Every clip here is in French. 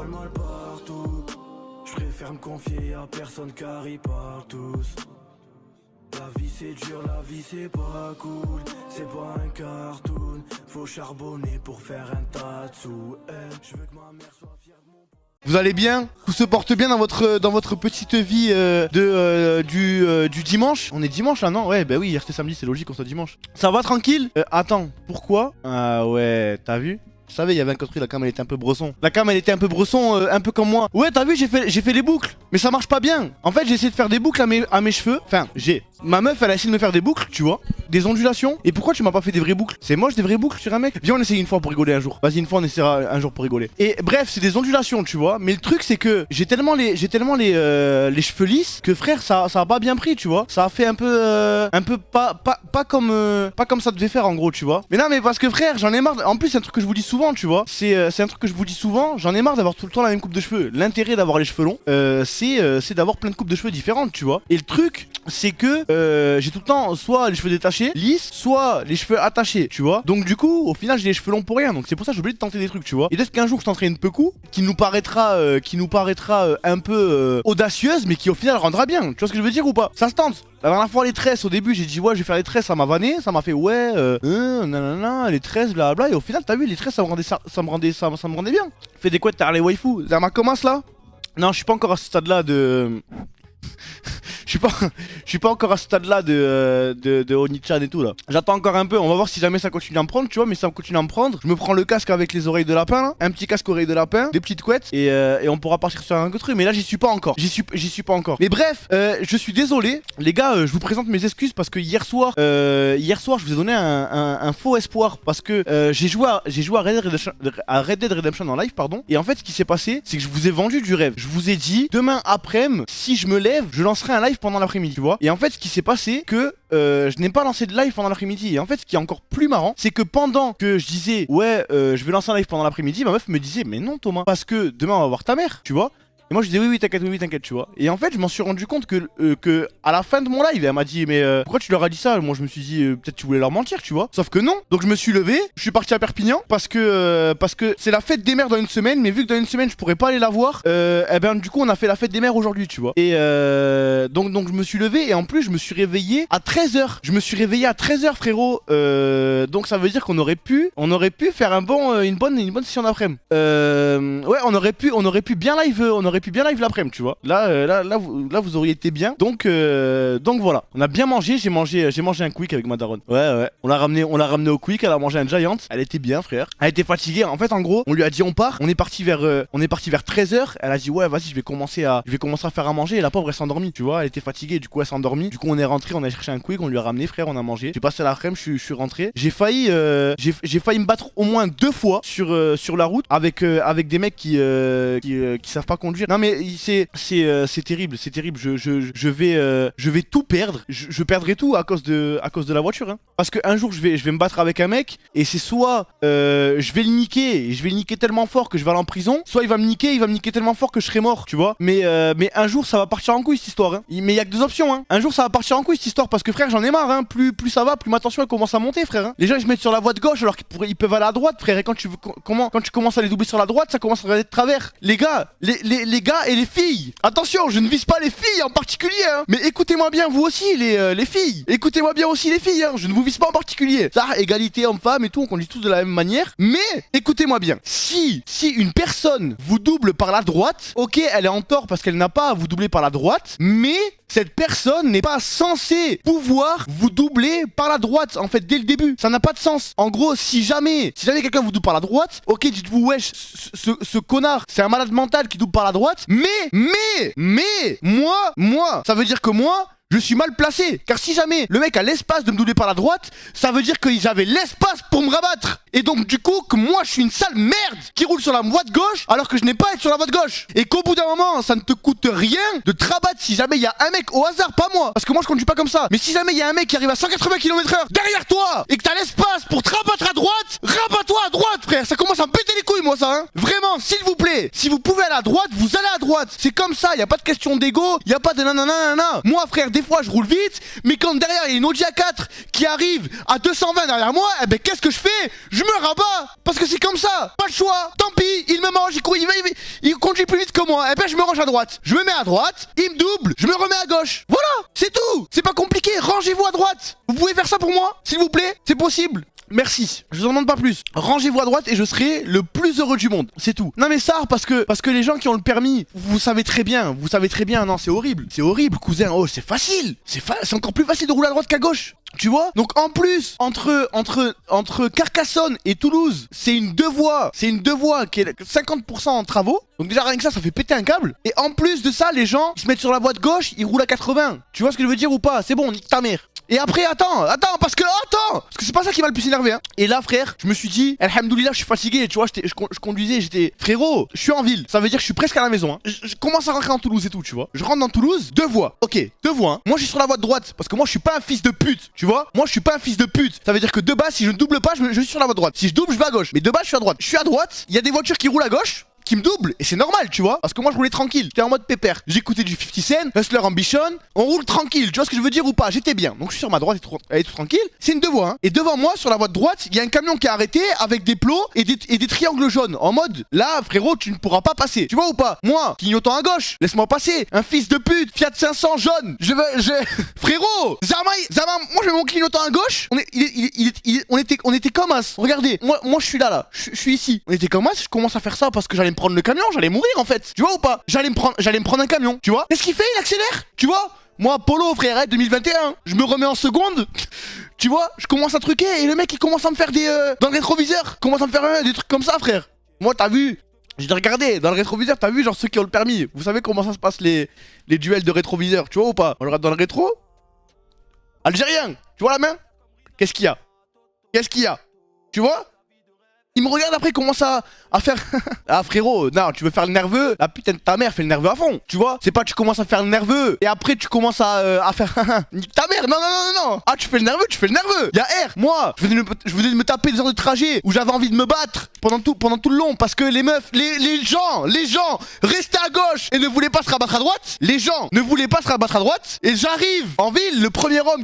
le mal partout. Je préfère me confier à personne car ils parlent tous. La vie c'est dur, la vie c'est pas cool. C'est pas un cartoon. Faut charbonner pour faire un tas de sous. Je veux que ma mère soit fière de mon... Vous allez bien? Tout se porte bien dans votre petite vie du dimanche? On est dimanche là, non? Ouais, bah oui, hier c'était samedi, c'est logique qu'on soit dimanche. Ça va tranquille? Attends, pourquoi? Ah ouais, t'as vu? Je savais, il y avait un construit, la cam elle était un peu bresson. La cam elle était un peu bresson, un peu comme moi. Ouais, t'as vu, j'ai fait les boucles. Mais ça marche pas bien. En fait, j'ai essayé de faire des boucles à mes cheveux. Enfin, ma meuf, elle a essayé de me faire des boucles, tu vois. Des ondulations. Et pourquoi tu m'as pas fait des vraies boucles? C'est moche des vraies boucles sur un mec. Viens, on essaye une fois pour rigoler un jour. Vas-y, une fois, on essaiera un jour pour rigoler. Et bref, c'est des ondulations, tu vois. Mais le truc, c'est que j'ai tellement les cheveux lisses que frère, ça a pas bien pris, tu vois. Ça a fait un peu pas comme ça devait faire en gros, tu vois. Mais non, mais parce que frère, j'en ai marre. En plus, c'est un truc que je vous dis souvent, tu vois. C'est un truc que je vous dis souvent. J'en ai marre d'avoir tout le temps la même coupe de cheveux. L'intérêt d'avoir les cheveux longs, c'est d'avoir plein de coupes de cheveux différentes, tu vois. Et le truc, c'est que j'ai tout le temps soit les cheveux détachés, lisses, soit les cheveux attachés, tu vois. Donc du coup, au final, j'ai les cheveux longs pour rien. Donc c'est pour ça que j'ai oublié de tenter des trucs, tu vois. Et peut-être qu'un jour, je tenterai une Peku qui nous paraîtra un peu audacieuse, mais qui au final rendra bien. Tu vois ce que je veux dire ou pas? Ça se tente. La dernière fois les tresses, au début j'ai dit ouais je vais faire les tresses, ça m'a vanné, ça m'a fait ouais nanana, les tresses blablabla, et au final t'as vu les tresses ça me rendait bien. Fais des couettes, t'as les waifu. Ça m'a commence là? Non, je suis pas encore à ce stade là de... Je suis pas encore à ce stade-là de Oni-chan et tout là. J'attends encore un peu, on va voir si jamais ça continue à me prendre, tu vois, mais si ça continue à me prendre, je me prends le casque avec les oreilles de lapin là, un petit casque oreilles de lapin, des petites couettes et on pourra partir sur un autre truc, mais là j'y suis pas encore. J'y suis pas encore. Mais bref, je suis désolé, les gars, je vous présente mes excuses parce que hier soir, je vous ai donné un faux espoir parce que j'ai joué à Red Dead Redemption en live, pardon. Et en fait, ce qui s'est passé, c'est que je vous ai vendu du rêve. Je vous ai dit, demain après-midi, si je me lève, je lancerai un live pendant l'après-midi, tu vois. Et en fait, ce qui s'est passé, que je n'ai pas lancé de live pendant l'après-midi. Et en fait, ce qui est encore plus marrant, c'est que pendant que je disais, ouais, je vais lancer un live pendant l'après-midi, ma meuf me disait, mais non, Thomas, parce que demain on va voir ta mère, tu vois. Et moi je disais oui t'inquiète, tu vois. Et en fait je m'en suis rendu compte que à la fin de mon live elle m'a dit mais pourquoi tu leur as dit ça? Moi je me suis dit peut-être tu voulais leur mentir, tu vois. Sauf que non. Donc je me suis levé, je suis parti à Perpignan parce que c'est la fête des mères dans une semaine. Mais vu que dans une semaine je pourrais pas aller la voir, et ben du coup on a fait la fête des mères aujourd'hui, tu vois. Et donc je me suis levé et en plus je me suis réveillé à 13h. Je me suis réveillé à 13h frérot. Donc ça veut dire qu'on aurait pu faire une bonne session d'après-midi. Ouais on aurait pu bien live l'après-midi, tu vois. Là vous auriez été bien. Donc voilà. On a bien mangé. J'ai mangé un quick avec ma daronne. Ouais. On l'a ramené au quick. Elle a mangé un giant. Elle était bien, frère. Elle était fatiguée. En fait, en gros, on lui a dit on part. On est parti vers 13h. Elle a dit ouais, vas-y, je vais commencer à faire à manger. Et la pauvre, elle s'est endormie. Tu vois, elle était fatiguée. Du coup, elle s'est endormie. Du coup, on est rentré. On a cherché un quick. On lui a ramené, frère. On a mangé. J'ai passé l'après-midi. Je suis rentré. J'ai failli me battre au moins 2 fois sur la route avec des mecs qui savent pas conduire. Non mais c'est terrible, je vais tout perdre. Je perdrai tout à cause de la voiture, hein. Parce que un jour je vais me battre avec un mec et c'est soit je vais le niquer et je vais le niquer tellement fort que je vais aller en prison, soit il va me niquer tellement fort que je serai mort, tu vois. Mais un jour ça va partir en couille cette histoire, hein. Mais il y a que 2 options, hein. Un jour ça va partir en couille cette histoire parce que frère j'en ai marre, hein. Plus ça va, plus ma tension elle commence à monter, frère, hein. Les gens ils se mettent sur la voie de gauche alors qu'ils peuvent aller à droite, frère. Et quand tu commences à les doubler sur la droite, ça commence à aller de travers. Les gars et les filles, attention, je ne vise pas les filles en particulier, hein. Mais écoutez-moi bien vous aussi les filles. Écoutez-moi bien aussi les filles, hein. Je ne vous vise pas en particulier. Ça, égalité homme-femme et tout, on conduit tous de la même manière. Mais écoutez-moi bien. Si une personne vous double par la droite, ok, elle est en tort parce qu'elle n'a pas à vous doubler par la droite, mais cette personne n'est pas censée pouvoir vous doubler par la droite, en fait, dès le début. Ça n'a pas de sens. En gros, si jamais quelqu'un vous double par la droite, ok, dites-vous, wesh, ce connard, c'est un malade mental qui double par la droite, mais, moi, ça veut dire que moi, je suis mal placé. Car si jamais le mec a l'espace de me doubler par la droite, ça veut dire qu'ils avaient l'espace pour me rabattre. Et donc du coup, que moi je suis une sale merde qui roule sur la voie de gauche alors que je n'ai pas à être sur la voie de gauche. Et qu'au bout d'un moment, ça ne te coûte rien de te rabattre si jamais il y a un mec au hasard, pas moi. Parce que moi je conduis pas comme ça. Mais si jamais il y a un mec qui arrive à 180 km/h derrière toi et que t'as l'espace pour te rabattre à droite, rabat-toi à droite, frère. Ça commence à me péter les couilles, moi ça, hein. Vraiment, s'il vous plaît, si vous pouvez aller à droite, vous allez à droite. C'est comme ça, y a pas de question d'ego, y a pas de nanana. Moi, frère, des fois je roule vite, mais quand derrière il y a une Audi A4 qui arrive à 220 derrière moi, eh ben qu'est-ce que je fais? Je me rabats, parce que c'est comme ça, pas le choix, tant pis, il me mange, il conduit plus vite que moi, eh ben je me range à droite. Je me mets à droite, il me double, je me remets à gauche. Voilà, c'est tout. C'est pas compliqué, rangez-vous à droite. Vous pouvez faire ça pour moi, s'il vous plaît? C'est possible. Merci, je vous en demande pas plus. Rangez-vous à droite et je serai le plus heureux du monde. C'est tout. Non mais ça, parce que les gens qui ont le permis, vous savez très bien, non c'est horrible. C'est horrible, cousin, oh c'est facile. C'est encore plus facile de rouler à droite qu'à gauche. Tu vois? Donc en plus, entre Carcassonne et Toulouse, c'est une deux voies qui est 50% en travaux. Donc déjà rien que ça fait péter un câble. Et en plus de ça, les gens ils se mettent sur la voie de gauche, ils roulent à 80. Tu vois ce que je veux dire ou pas? C'est bon, nique ta mère. Et après, attends, parce que c'est pas ça qui m'a le plus énervé, hein. Et là, frère, je me suis dit, alhamdoulilah, je suis fatigué, tu vois, je conduisais, j'étais, frérot, je suis en ville, ça veut dire que je suis presque à la maison, hein. Je commence à rentrer en Toulouse et tout, tu vois. Je rentre dans Toulouse, deux voies, ok, deux voies, hein. Moi, je suis sur la voie de droite, parce que moi, je suis pas un fils de pute, tu vois. Moi, je suis pas un fils de pute. Ça veut dire que de base, si je ne double pas, je suis sur la voie de droite. Si je double, je vais à gauche. Mais de base, je suis à droite. Je suis à droite, il y a des voitures qui roulent à gauche, qui me double et c'est normal, tu vois, parce que moi je roulais tranquille, j'étais en mode pépère, j'écoutais du 50 Cent, Hustler Ambition, on roule tranquille, tu vois ce que je veux dire ou pas, j'étais bien, donc je suis sur ma droite, elle est tout tranquille, c'est une deux voies, hein. Et devant moi sur la voie de droite, il y a un camion qui est arrêté avec des plots et des triangles jaunes, en mode, là frérot tu ne pourras pas passer, tu vois ou pas, moi, clignotant à gauche, laisse-moi passer, un fils de pute, Fiat 500 jaune, frérot, Zama, moi je mets mon clignotant à gauche, on était comme as, regardez, moi je suis là, je suis ici, on était comme as, je commence à faire ça parce que j'allais me prendre le camion, j'allais mourir en fait, tu vois ou pas, j'allais me prendre un camion, tu vois, qu'est-ce qu'il fait, il accélère, tu vois, moi Polo frère, 2021, je me remets en seconde, tu vois, je commence à truquer et le mec il commence à me faire des, dans le rétroviseur, commence à me faire des trucs comme ça frère, moi t'as vu, j'ai regardé dans le rétroviseur, t'as vu genre ceux qui ont le permis, vous savez comment ça se passe les duels de rétroviseur, tu vois ou pas, on regarde dans le rétro, Algérien, tu vois la main, qu'est-ce qu'il y a, tu vois. Il me regarde après, commence à faire... Ah frérot, non, tu veux faire le nerveux, la putain de ta mère fait le nerveux à fond, tu vois. C'est pas tu commences à faire le nerveux, et après tu commences à faire... Nique ta mère, non. Ah tu fais le nerveux, y'a R. Moi, je venais de me taper des heures de trajet, où j'avais envie de me battre, pendant tout le long, parce que les meufs, les gens, restaient à gauche, et ne voulaient pas se rabattre à droite. Les gens ne voulaient pas se rabattre à droite, et j'arrive en ville, le premier homme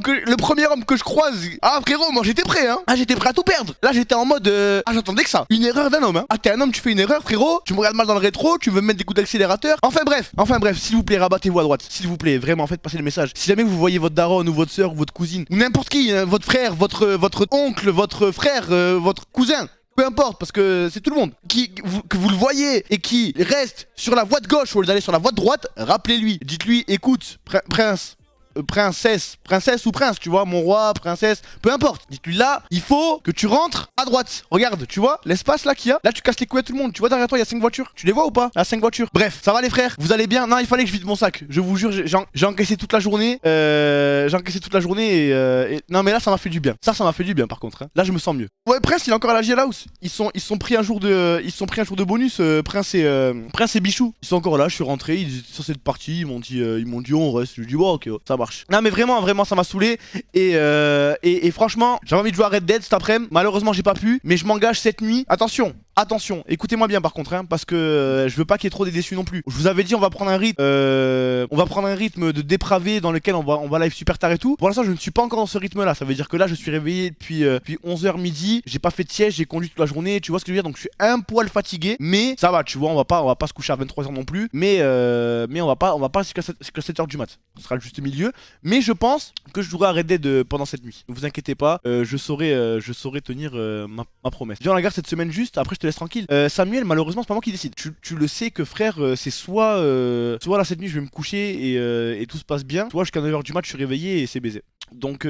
que je croise... Ah frérot, moi j'étais prêt, hein. Ah j'étais prêt à tout perdre. Là j'étais en mode... Ah j'attendais que ça. Une erreur d'un homme, hein. Ah t'es un homme, tu fais une erreur frérot, tu me regardes mal dans le rétro, tu veux me mettre des coups d'accélérateur. Enfin bref, s'il vous plaît, rabattez-vous à droite. S'il vous plaît, vraiment, faites passer le message. Si jamais vous voyez votre daronne ou votre soeur ou votre cousine, ou n'importe qui, hein, votre frère, votre oncle, votre frère, votre cousin, peu importe, parce que c'est tout le monde, que vous le voyez et qui reste sur la voie de gauche au lieu d'aller sur la voie de droite, rappelez-lui, dites-lui, écoute, princesse ou prince, tu vois, mon roi, princesse, peu importe. Dites-lui là, il faut que tu rentres à droite. Regarde, tu vois, l'espace là qu'il y a, là tu casses les couilles à tout le monde. Tu vois derrière toi, il y a 5 voitures. Tu les vois ou pas? Là, 5 voitures. Bref, ça va les frères? Vous allez bien? Non, il fallait que je vide mon sac. Je vous jure, j'ai encaissé toute la journée. Et non, mais là, ça m'a fait du bien. Ça m'a fait du bien par contre, hein. Là, je me sens mieux. Ouais, Prince, il est encore à la jailhouse. Ils sont pris un jour de bonus, Prince et Bichou. Ils sont encore là, je suis rentré, ils étaient censés être partis, ils m'ont dit on reste. Je lui ai dit bon, ok, ça marche. Non mais vraiment ça m'a saoulé et franchement j'avais envie de jouer à Red Dead cet après-midi. Malheureusement j'ai pas pu, mais je m'engage cette nuit. Attention, écoutez-moi bien par contre, hein, parce que je veux pas qu'il y ait trop des déçus non plus. Je vous avais dit on va prendre un rythme de dépravé dans lequel on va live super tard et tout. Pour l'instant je ne suis pas encore dans ce rythme là, ça veut dire que là je suis réveillé depuis 11h midi, j'ai pas fait de sieste, j'ai conduit toute la journée, tu vois ce que je veux dire, donc je suis un poil fatigué, mais ça va, tu vois, on va pas se coucher à 23h non plus, mais on va pas jusqu'à 7h du mat, ce sera le juste milieu, mais je pense que je jouerai à Red Dead pendant cette nuit, ne vous inquiétez pas, je saurai tenir ma promesse. Viens on la garde cette semaine juste, après je te laisse tranquille. Samuel, malheureusement c'est pas moi qui décide, tu le sais que frère, c'est soit là cette nuit je vais me coucher et tout se passe bien, soit jusqu'à 9h du mat je suis réveillé et c'est baisé. Donc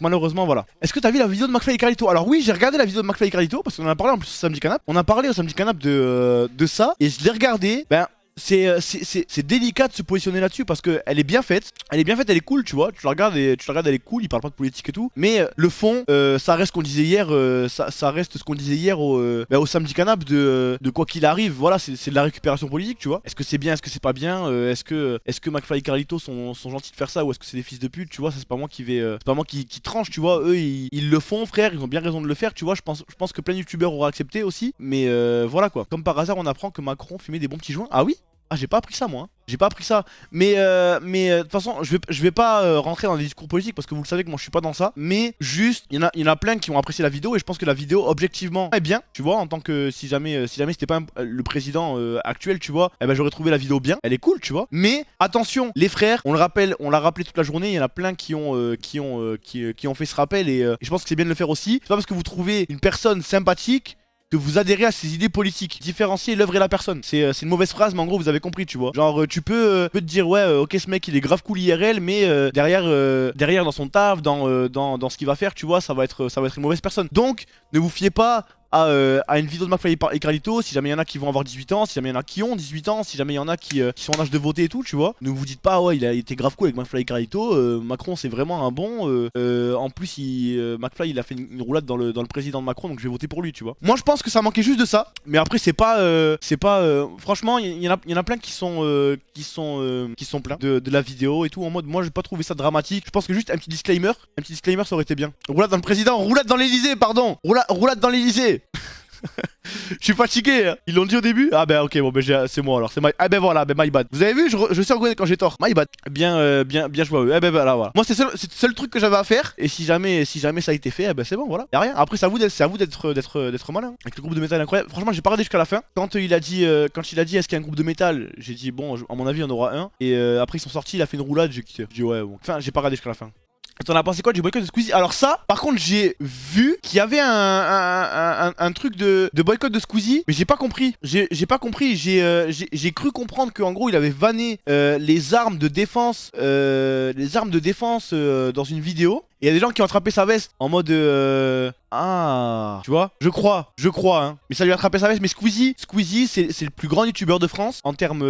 malheureusement voilà. Est-ce que t'as vu la vidéo de McFly et Carlito? Alors oui, j'ai regardé la vidéo de McFly et Carlito parce qu'on en a parlé en plus au Samedi Canap. On a parlé au Samedi Canap de ça et je l'ai regardé. Ben c'est délicat de se positionner là-dessus parce que elle est bien faite, elle est cool, tu vois, tu la regardes, elle est cool, il parle pas de politique et tout, mais le fond, ça reste ce qu'on disait hier, ça reste ce qu'on disait hier au Samedi Canap de quoi qu'il arrive, voilà, c'est de la récupération politique, tu vois. Est-ce que c'est bien, est-ce que c'est pas bien, est-ce que McFly et Carlito sont gentils de faire ça ou est-ce que c'est des fils de pute, tu vois, ça c'est pas moi qui tranche, tu vois, eux ils le font frère, ils ont bien raison de le faire, tu vois, je pense que plein de youtubeurs auraient accepté aussi, mais voilà quoi. Comme par hasard on apprend que Macron fumait des bons petits joints. Ah oui? Ah, j'ai pas appris ça, moi. J'ai pas appris ça. Mais de toute façon, je vais pas rentrer dans des discours politiques parce que vous le savez que moi je suis pas dans ça. Mais juste, il y en a plein qui ont apprécié la vidéo et je pense que la vidéo, objectivement, est bien. Tu vois, en tant que si jamais c'était pas le président actuel, tu vois, eh ben j'aurais trouvé la vidéo bien. Elle est cool, tu vois. Mais attention, les frères, on l'a rappelé toute la journée. Il y en a plein qui ont fait ce rappel et je pense que c'est bien de le faire aussi. C'est pas parce que vous trouvez une personne sympathique que vous adhérez à ses idées politiques. Différencier l'œuvre et la personne. C'est une mauvaise phrase, mais en gros, vous avez compris, tu vois. Genre, tu peux te dire, ouais, ok, ce mec, il est grave cool IRL, mais derrière dans son taf, dans ce qu'il va faire, tu vois, ça va être une mauvaise personne. Donc, ne vous fiez pas à une vidéo de McFly et Carlito, si jamais il y en a qui vont avoir 18 ans, si jamais il y en a qui ont 18 ans, si jamais il y en a qui sont en âge de voter et tout, tu vois. Ne vous dites pas, ouais, il a été grave cool avec McFly et Carlito, Macron c'est vraiment un bon, en plus McFly il a fait une roulade dans le président de Macron, donc je vais voter pour lui, tu vois. Moi je pense que ça manquait juste de ça, mais après c'est pas, franchement il y en a plein qui sont pleins de la vidéo et tout, en mode, moi j'ai pas trouvé ça dramatique, je pense que juste un petit disclaimer ça aurait été bien. Roulade dans le président, roulade dans l'Elysée, pardon, roulade dans l'Elysée. Je suis fatigué, hein. Ils l'ont dit au début. Ah ben ok, bon ben c'est moi alors, ah ben voilà, ben my bad. Vous avez vu, je sais reconnaître quand j'ai tort. My bad. Bien joué. Eh ben voilà. Moi c'est le seul truc que j'avais à faire. Et si jamais ça a été fait, eh ben c'est bon, voilà. Y'a rien. Après c'est à vous d'être malin. Avec le groupe de métal incroyable. Franchement j'ai pas regardé jusqu'à la fin. Quand il a dit est-ce qu'il y a un groupe de métal, j'ai dit bon, à mon avis il y en aura un. Et après ils sont sortis, il a fait une roulade, j'ai quitté. J'ai dit ouais bon. Enfin j'ai pas regardé jusqu'à la fin. T'en as pensé quoi du boycott de Squeezie? Alors ça, par contre j'ai vu qu'il y avait un truc de boycott de Squeezie, mais j'ai pas compris. J'ai cru comprendre qu'en gros il avait vanné les armes de défense, dans une vidéo. Et il y a des gens qui ont attrapé sa veste en mode ah, tu vois, je crois hein. Mais ça lui a attrapé sa veste. Mais Squeezie c'est le plus grand youtubeur de France en termes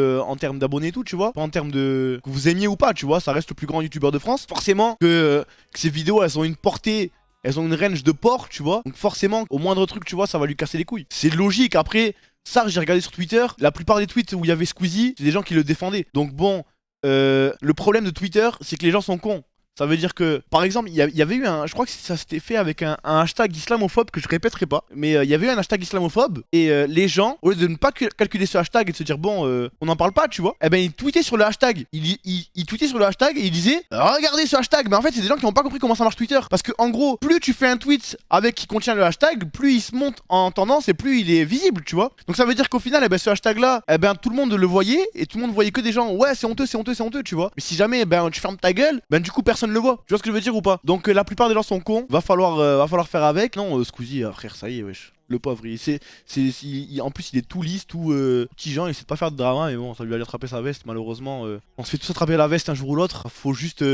d'abonnés et tout, tu vois. Pas en termes de que vous aimiez ou pas, tu vois, ça reste le plus grand youtubeur de France. Forcément que ces vidéos elles ont une portée, elles ont une range de port, tu vois. Donc forcément au moindre truc, tu vois, ça va lui casser les couilles. C'est logique. Après ça, j'ai regardé sur Twitter, la plupart des tweets où il y avait Squeezie, c'est des gens qui le défendaient. Donc bon, le problème de Twitter, c'est que les gens sont cons. Ça veut dire que, par exemple, il y avait eu je crois que ça s'était fait avec un hashtag islamophobe que je répéterai pas. Mais il y avait eu un hashtag islamophobe et les gens, au lieu de ne pas calculer ce hashtag et de se dire bon, on n'en parle pas, tu vois. Eh ben ils tweetaient sur le hashtag. Ils tweetaient sur le hashtag et ils disaient regardez ce hashtag. Mais en fait c'est des gens qui n'ont pas compris comment ça marche Twitter. Parce que en gros, plus tu fais un tweet qui contient le hashtag, plus il se monte en tendance et plus il est visible, tu vois. Donc ça veut dire qu'au final, eh ben ce hashtag là, eh ben tout le monde le voyait et tout le monde voyait que des gens ouais c'est honteux, tu vois. Mais si jamais tu fermes ta gueule, du coup personne le voit. Tu vois ce que je veux dire ou pas? Donc la plupart des gens sont cons. Va falloir faire avec. Non, Squeezie, frère, ça y est, wesh. Le pauvre, en plus il est tout lisse, tout petit genre, il sait pas faire de drama, mais bon, ça lui a attrapé sa veste, malheureusement. On se fait tous attraper la veste un jour ou l'autre. Faut juste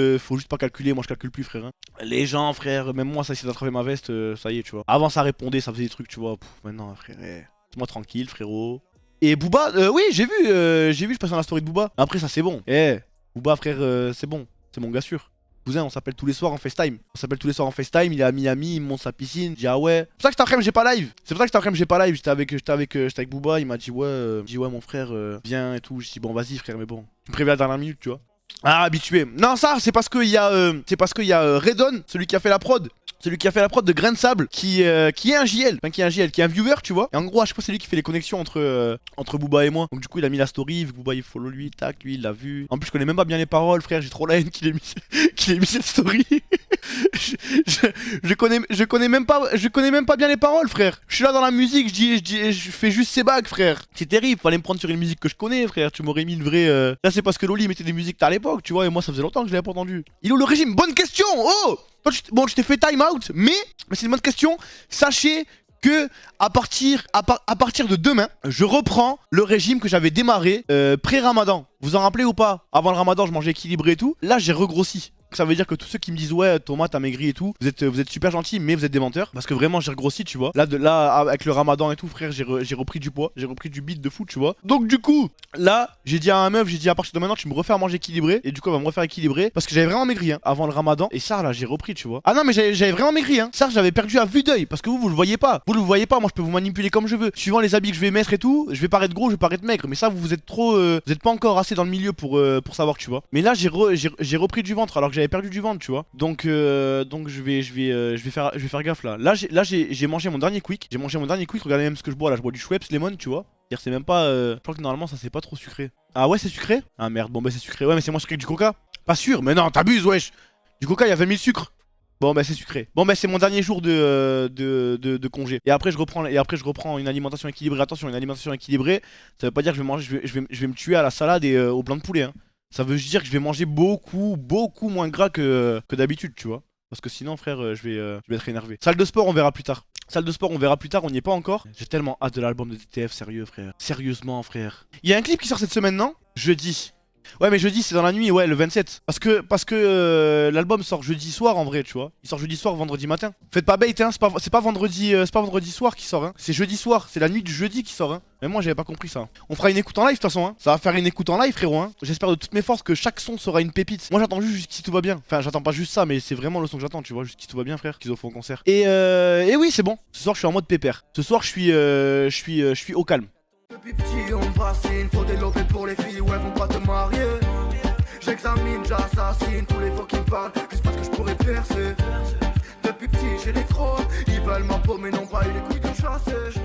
pas calculer. Moi je calcule plus, frère. Hein. Les gens, frère, même moi ça essaie d'attraper ma veste, ça y est, tu vois. Avant ça répondait, ça faisait des trucs, tu vois. Maintenant, frère, laisse-moi tranquille, frérot. Et Booba, oui, j'ai vu, je passe dans la story de Booba. Après ça c'est bon. Booba, frère, c'est bon, c'est mon gars sûr. Cousin, on s'appelle tous les soirs en FaceTime. Il est à Miami, il monte sa piscine. Je dis ah ouais. C'est pour ça que cet après-midi j'ai pas live. J'étais avec Booba, il m'a dit ouais, mon frère, viens et tout. Je dis bon vas-y frère, mais bon. Tu me préviens à la dernière minute, tu vois. Ah habitué. Non ça c'est parce qu'il y a Redon, celui qui a fait la prod. De Grain de Sable qui est un JL, qui est un viewer, tu vois. Et en gros, à chaque fois, c'est lui qui fait les connexions entre Booba et moi. Donc, du coup, il a mis la story, vu que Booba il follow lui, tac, lui il l'a vu. En plus, je connais même pas bien les paroles, frère. J'ai trop la haine qu'il ait mis cette story. je connais même pas bien les paroles, frère. Je suis là dans la musique, je fais juste ses bagues, frère. C'est terrible, fallait me prendre sur une musique que je connais, frère. Tu m'aurais mis une vraie. Là, c'est parce que Loli mettait des musiques à l'époque, tu vois. Et moi, ça faisait longtemps que je l'avais pas entendu. Il est où le régime? Bonne question! Oh! Bon, je t'ai fait time out, mais c'est une bonne question. Sachez que à partir de demain, je reprends le régime que j'avais démarré pré-Ramadan. Vous en rappelez ou pas? Avant le Ramadan, je mangeais équilibré et tout. Là, j'ai regrossi. Ça veut dire que tous ceux qui me disent ouais Thomas t'as maigri et tout, vous êtes super gentils mais vous êtes des menteurs. Parce que vraiment j'ai regrossi, tu vois. Là avec le Ramadan et tout, frère, j'ai repris du poids. J'ai repris du beat de fou, tu vois. Donc du coup là j'ai dit à ma meuf, à partir de maintenant tu me refais à manger équilibré. Et du coup elle va me refaire équilibré. Parce que j'avais vraiment maigri hein, avant le Ramadan. Et ça là j'ai repris, tu vois. Ah non mais j'avais vraiment maigri hein. Ça j'avais perdu à vue d'œil. Parce que vous le voyez pas. Moi je peux vous manipuler comme je veux. Suivant les habits que je vais mettre et tout, je vais paraître gros, je vais paraître maigre. Mais ça vous êtes trop. Vous êtes pas encore assez dans le milieu pour savoir, tu vois. Mais là j'ai repris du ventre alors que j'avais perdu du ventre, tu vois. Donc je vais faire gaffe là. Là j'ai mangé mon dernier quick. J'ai mangé mon dernier quick. Regardez même ce que je bois là. Je bois du Schweppes Lemon, tu vois. C'est-à-dire c'est même pas. Je crois que normalement ça c'est pas trop sucré. Ah ouais c'est sucré? Ah merde, bon bah c'est sucré. Ouais mais c'est moins sucré que du coca. Pas sûr, mais non, t'abuses wesh. Du coca il y a 20 000 sucres. Bon bah c'est sucré. Bon bah c'est mon dernier jour de congé. Et après je reprends une alimentation équilibrée. Attention, une alimentation équilibrée, ça veut pas dire que je vais manger, je vais me tuer à la salade et au blanc de poulet. Hein. Ça veut juste dire que je vais manger beaucoup moins gras que d'habitude, tu vois. Parce que sinon frère, je vais être énervé. Salle de sport, on verra plus tard. Salle de sport, on verra plus tard, on n'y est pas encore. J'ai tellement hâte de l'album de TTF, sérieux frère. Sérieusement frère. Il y a un clip qui sort cette semaine, non? Jeudi. Ouais mais jeudi c'est dans la nuit, ouais le 27. Parce que l'album sort jeudi soir en vrai, tu vois. Il sort jeudi soir, vendredi matin. Faites pas bait, hein, c'est pas vendredi soir qui sort, hein. C'est jeudi soir, c'est la nuit du jeudi qui sort, hein. Mais moi j'avais pas compris ça. On fera une écoute en live de toute façon, hein. Ça va faire une écoute en live frérot, hein. J'espère de toutes mes forces que chaque son sera une pépite. Moi j'attends juste jusqu'ici tout va bien. Enfin j'attends pas juste ça, mais c'est vraiment le son que j'attends, tu vois. Jusqu'ici tout va bien frère, qu'ils offrent au concert. Et oui c'est bon. Ce soir je suis en mode pépère. Ce soir je suis au calme. Depuis petit on me bassine, faut des lovés pour les filles, ouais vont pas te marier. J'examine, j'assassine tous les fois qui me parlent, juste parce que je pourrais percer. Depuis petit j'ai des crocs, ils veulent ma peau mais non pas eu les couilles de chasser.